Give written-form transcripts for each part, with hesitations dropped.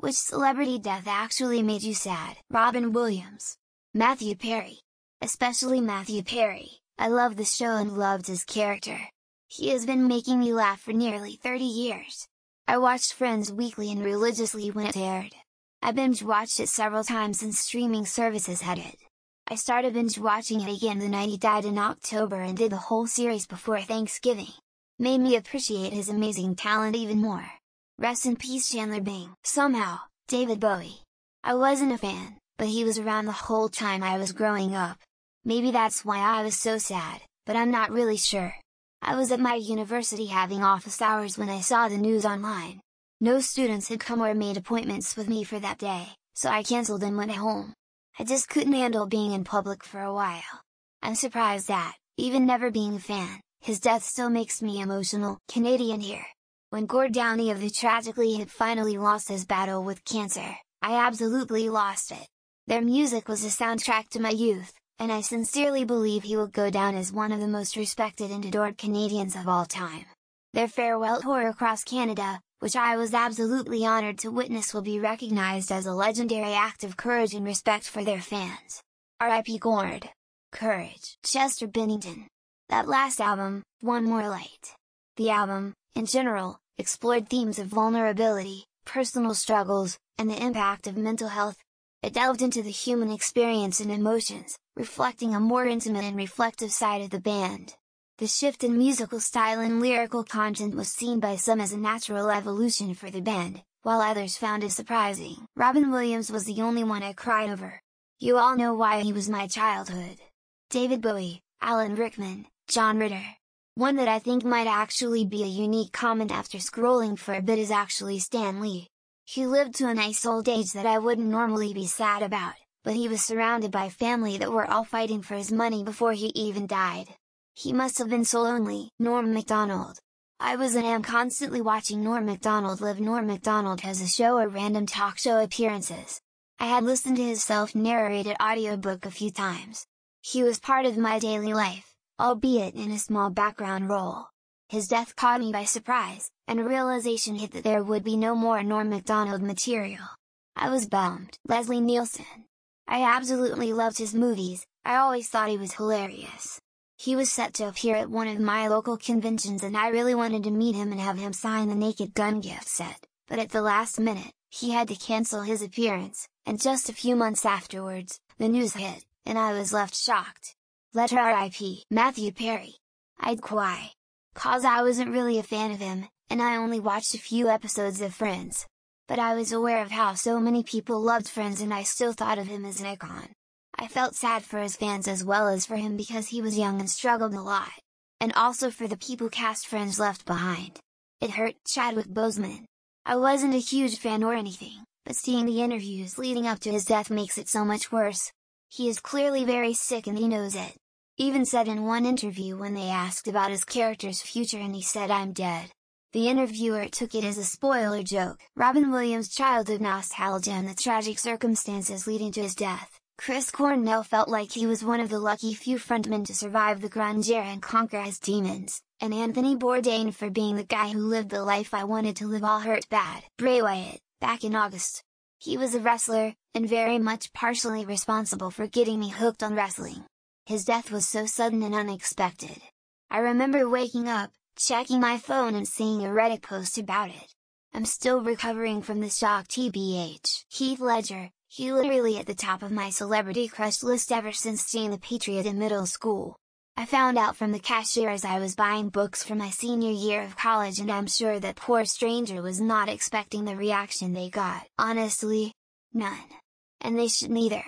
Which celebrity death actually made you sad? Robin Williams. Matthew Perry. Especially Matthew Perry, I love the show and loved his character. He has been making me laugh for nearly 30 years. I watched Friends weekly and religiously when it aired. I binge-watched it several times since streaming services had it. I started binge-watching it again the night he died in October and did the whole series before Thanksgiving. Made me appreciate his amazing talent even more. Rest in peace Chandler Bing. Somehow, David Bowie. I wasn't a fan, but he was around the whole time I was growing up. Maybe that's why I was so sad, but I'm not really sure. I was at my university having office hours when I saw the news online. No students had come or made appointments with me for that day, so I cancelled and went home. I just couldn't handle being in public for a while. I'm surprised that, even never being a fan, his death still makes me emotional. Canadian here. When Gord Downie of the Tragically had finally lost his battle with cancer, I absolutely lost it. Their music was a soundtrack to my youth, and I sincerely believe he will go down as one of the most respected and adored Canadians of all time. Their farewell tour across Canada, which I was absolutely honored to witness, will be recognized as a legendary act of courage and respect for their fans. R.I.P. Gord. Courage. Chester Bennington. That last album, One More Light. The album, in general, explored themes of vulnerability, personal struggles, and the impact of mental health. It delved into the human experience and emotions, reflecting a more intimate and reflective side of the band. The shift in musical style and lyrical content was seen by some as a natural evolution for the band, while others found it surprising. Robin Williams was the only one I cried over. You all know why he was my childhood. David Bowie, Alan Rickman, John Ritter. One that I think might actually be a unique comment after scrolling for a bit is actually Stan Lee. He lived to a nice old age that I wouldn't normally be sad about, but he was surrounded by family that were all fighting for his money before he even died. He must have been so lonely. Norm Macdonald. I was and am constantly watching Norm Macdonald live. Norm Macdonald has a show or random talk show appearances. I had listened to his self-narrated audiobook a few times. He was part of my daily life, albeit in a small background role. His death caught me by surprise, and a realization hit that there would be no more Norm Macdonald material. I was bummed. Leslie Nielsen. I absolutely loved his movies. I always thought he was hilarious. He was set to appear at one of my local conventions and I really wanted to meet him and have him sign the Naked Gun gift set, but at the last minute, he had to cancel his appearance, and just a few months afterwards, the news hit, and I was left shocked. Letter R.I.P. Matthew Perry. I'd cry. 'Cause I wasn't really a fan of him, and I only watched a few episodes of Friends. But I was aware of how so many people loved Friends and I still thought of him as an icon. I felt sad for his fans as well as for him because he was young and struggled a lot. And also for the people cast Friends left behind. It hurt. Chadwick Boseman. I wasn't a huge fan or anything, but seeing the interviews leading up to his death makes it so much worse. He is clearly very sick and he knows it. Even said in one interview when they asked about his character's future and he said, "I'm dead." The interviewer took it as a spoiler joke. Robin Williams' childhood nostalgia and the tragic circumstances leading to his death. Chris Cornell felt like he was one of the lucky few frontmen to survive the grunge era and conquer his demons, and Anthony Bourdain for being the guy who lived the life I wanted to live. All hurt bad. Bray Wyatt, back in August. He was a wrestler, and very much partially responsible for getting me hooked on wrestling. His death was so sudden and unexpected. I remember waking up, checking my phone and seeing a Reddit post about it. I'm still recovering from the shock. TBH. Heath Ledger. He literally at the top of my celebrity crush list ever since seeing The Patriot in middle school. I found out from the cashier as I was buying books for my senior year of college, and I'm sure that poor stranger was not expecting the reaction they got. Honestly, none. And they should neither.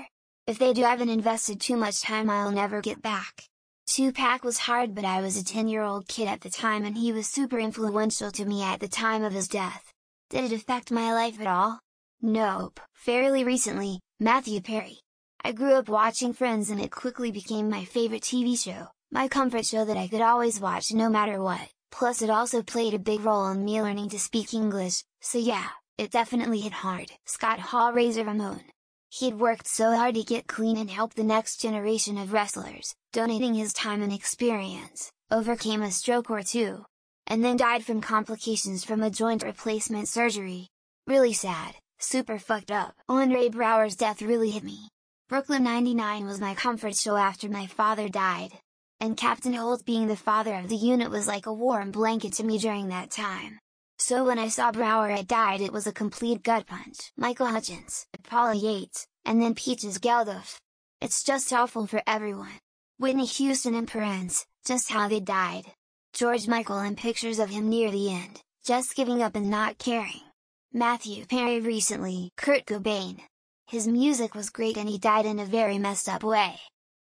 If they do, I haven't invested too much time I'll never get back. Tupac was hard, but I was a 10-year-old kid at the time and he was super influential to me at the time of his death. Did it affect my life at all? Nope. Fairly recently, Matthew Perry. I grew up watching Friends and it quickly became my favorite TV show, my comfort show that I could always watch no matter what, plus it also played a big role in me learning to speak English, so yeah, it definitely hit hard. Scott Hall. Razor Ramon. He'd worked so hard to get clean and help the next generation of wrestlers, donating his time and experience, overcame a stroke or two, and then died from complications from a joint replacement surgery. Really sad. Super fucked up. Andre Braugher's death really hit me. Brooklyn 99 was my comfort show after my father died. And Captain Holt being the father of the unit was like a warm blanket to me during that time. So when I saw Braugher had died, it was a complete gut punch. Michael Hutchence, Paula Yates, and then Peaches Geldof. It's just awful for everyone. Whitney Houston and Prince, just how they died. George Michael and pictures of him near the end, just giving up and not caring. Matthew Perry recently, Kurt Cobain. His music was great and he died in a very messed up way.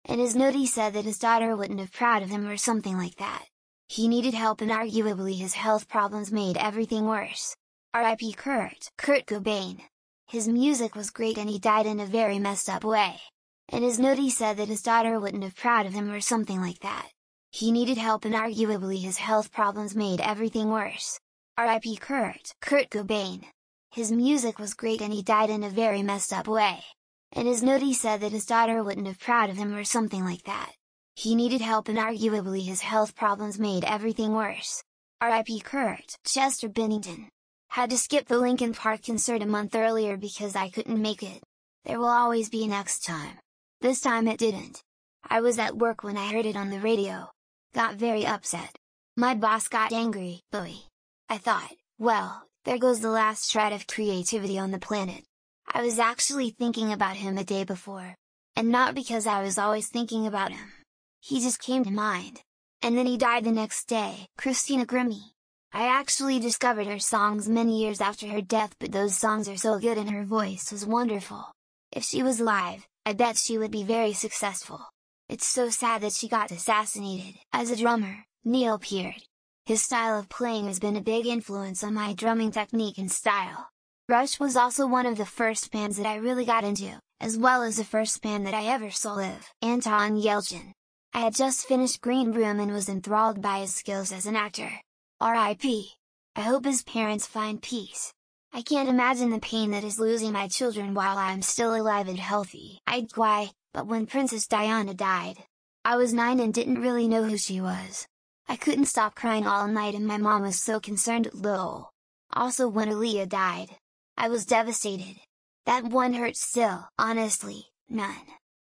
In his note he said that his daughter wouldn't have proud of him or something like that. He needed help and arguably his health problems made everything worse. R.I.P. Kurt Cobain. His music was great and he died in a very messed up way. In his note he said that his daughter wouldn't have proud of him or something like that. He needed help and arguably his health problems made everything worse. R.I.P. Kurt Cobain. His music was great and he died in a very messed up way. In his note he said that his daughter wouldn't have proud of him or something like that. He needed help and arguably his health problems made everything worse. R.I.P. Kurt. Chester Bennington. Had to skip the Linkin Park concert a month earlier because I couldn't make it. There will always be a next time. This time it didn't. I was at work when I heard it on the radio. Got very upset. My boss got angry, Bowie. I thought, well, there goes the last shred of creativity on the planet. I was actually thinking about him a day before. And not because I was always thinking about him. He just came to mind. And then he died the next day. Christina Grimmie. I actually discovered her songs many years after her death, but those songs are so good and her voice was wonderful. If she was alive, I bet she would be very successful. It's so sad that she got assassinated. As a drummer, Neil Peart. His style of playing has been a big influence on my drumming technique and style. Rush was also one of the first bands that I really got into, as well as the first band that I ever saw live. Anton Yelchin. I had just finished Green Room and was enthralled by his skills as an actor. R.I.P. I hope his parents find peace. I can't imagine the pain that is losing my children while I'm still alive and healthy. I'd cry, but when Princess Diana died, I was 9 and didn't really know who she was. I couldn't stop crying all night and my mom was so concerned. Lol. Also when Aaliyah died, I was devastated. That one hurts still. Honestly, none.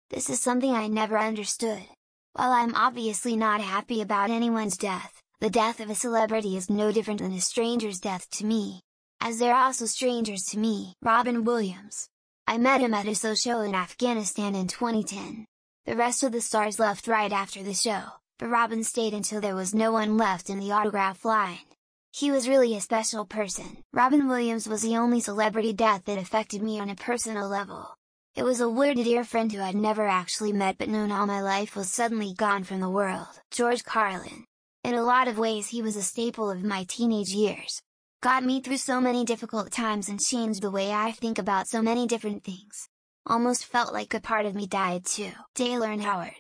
This is something I never understood. While I'm obviously not happy about anyone's death, the death of a celebrity is no different than a stranger's death to me. As they're also strangers to me. Robin Williams. I met him at a show in Afghanistan in 2010. The rest of the stars left right after the show, but Robin stayed until there was no one left in the autograph line. He was really a special person. Robin Williams was the only celebrity death that affected me on a personal level. It was a dear friend who I'd never actually met but known all my life was suddenly gone from the world. George Carlin. In a lot of ways he was a staple of my teenage years. Got me through so many difficult times and changed the way I think about so many different things. Almost felt like a part of me died too. Dale Earnhardt.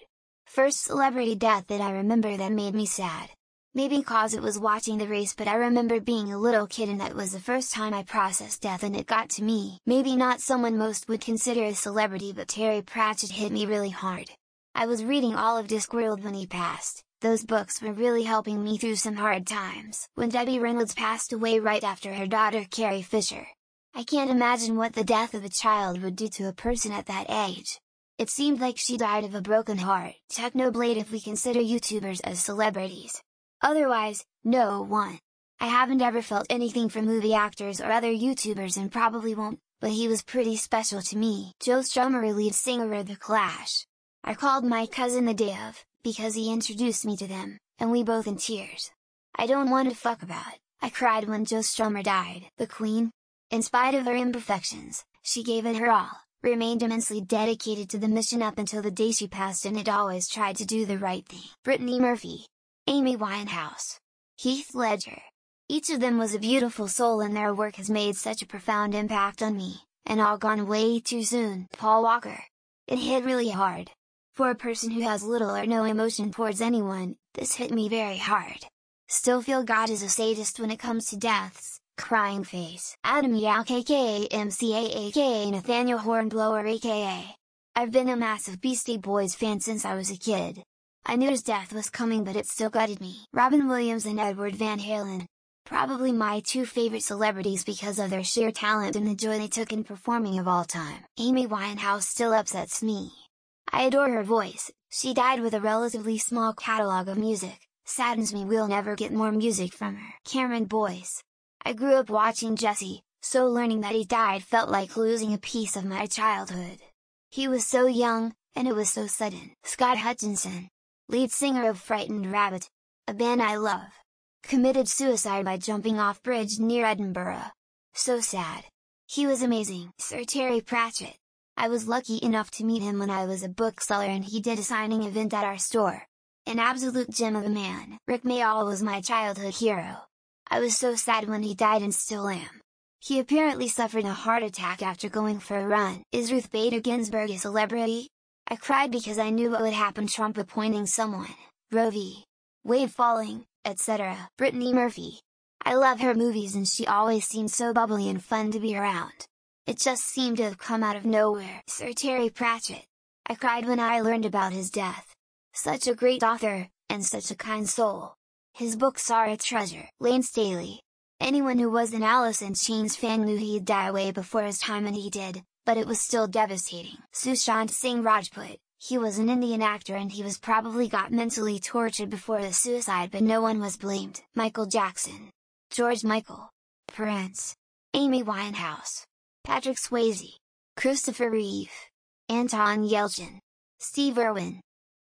First celebrity death that I remember that made me sad. Maybe cause it was watching the race, but I remember being a little kid and that was the first time I processed death and it got to me. Maybe not someone most would consider a celebrity, but Terry Pratchett hit me really hard. I was reading all of Discworld when he passed. Those books were really helping me through some hard times. When Debbie Reynolds passed away right after her daughter Carrie Fisher. I can't imagine what the death of a child would do to a person at that age. It seemed like she died of a broken heart. Technoblade if we consider YouTubers as celebrities. Otherwise, no one. I haven't ever felt anything for movie actors or other YouTubers and probably won't, but he was pretty special to me. Joe Strummer, lead singer of The Clash. I called my cousin the day of, because he introduced me to them, and we both in tears. I don't want to fuck about. I cried when Joe Strummer died. The Queen? In spite of her imperfections, she gave it her all, remained immensely dedicated to the mission up until the day she passed and had always tried to do the right thing. Brittany Murphy. Amy Winehouse. Heath Ledger. Each of them was a beautiful soul and their work has made such a profound impact on me, and all gone way too soon. Paul Walker. It hit really hard. For a person who has little or no emotion towards anyone, this hit me very hard. Still feel God is a sadist when it comes to deaths. Crying face. Adam Yauch aka MCA aka Nathaniel Hornblower aka. I've been a massive Beastie Boys fan since I was a kid. I knew his death was coming but it still gutted me. Robin Williams and Edward Van Halen. Probably my two favorite celebrities because of their sheer talent and the joy they took in performing of all time. Amy Winehouse still upsets me. I adore her voice. She died with a relatively small catalog of music. Saddens me we'll never get more music from her. Cameron Boyce. I grew up watching Jessie, so learning that he died felt like losing a piece of my childhood. He was so young, and it was so sudden. Scott Hutchinson. Lead singer of Frightened Rabbit, a band I love. Committed suicide by jumping off bridge near Edinburgh. So sad. He was amazing. Sir Terry Pratchett. I was lucky enough to meet him when I was a bookseller and he did a signing event at our store. An absolute gem of a man. Rick Mayall was my childhood hero. I was so sad when he died and still am. He apparently suffered a heart attack after going for a run. Is Ruth Bader Ginsburg a celebrity? I cried because I knew what would happen Trump appointing someone, Roe v. Wade falling, etc. Brittany Murphy. I love her movies and she always seemed so bubbly and fun to be around. It just seemed to have come out of nowhere. Sir Terry Pratchett. I cried when I learned about his death. Such a great author, and such a kind soul. His books are a treasure. Lane Staley. Anyone who was an Alice in Chains fan knew he'd die way before his time and he did, but it was still devastating. Sushant Singh Rajput. He was an Indian actor and he was probably got mentally tortured before the suicide but no one was blamed. Michael Jackson. George Michael. Prince. Amy Winehouse. Patrick Swayze. Christopher Reeve. Anton Yelchin. Steve Irwin.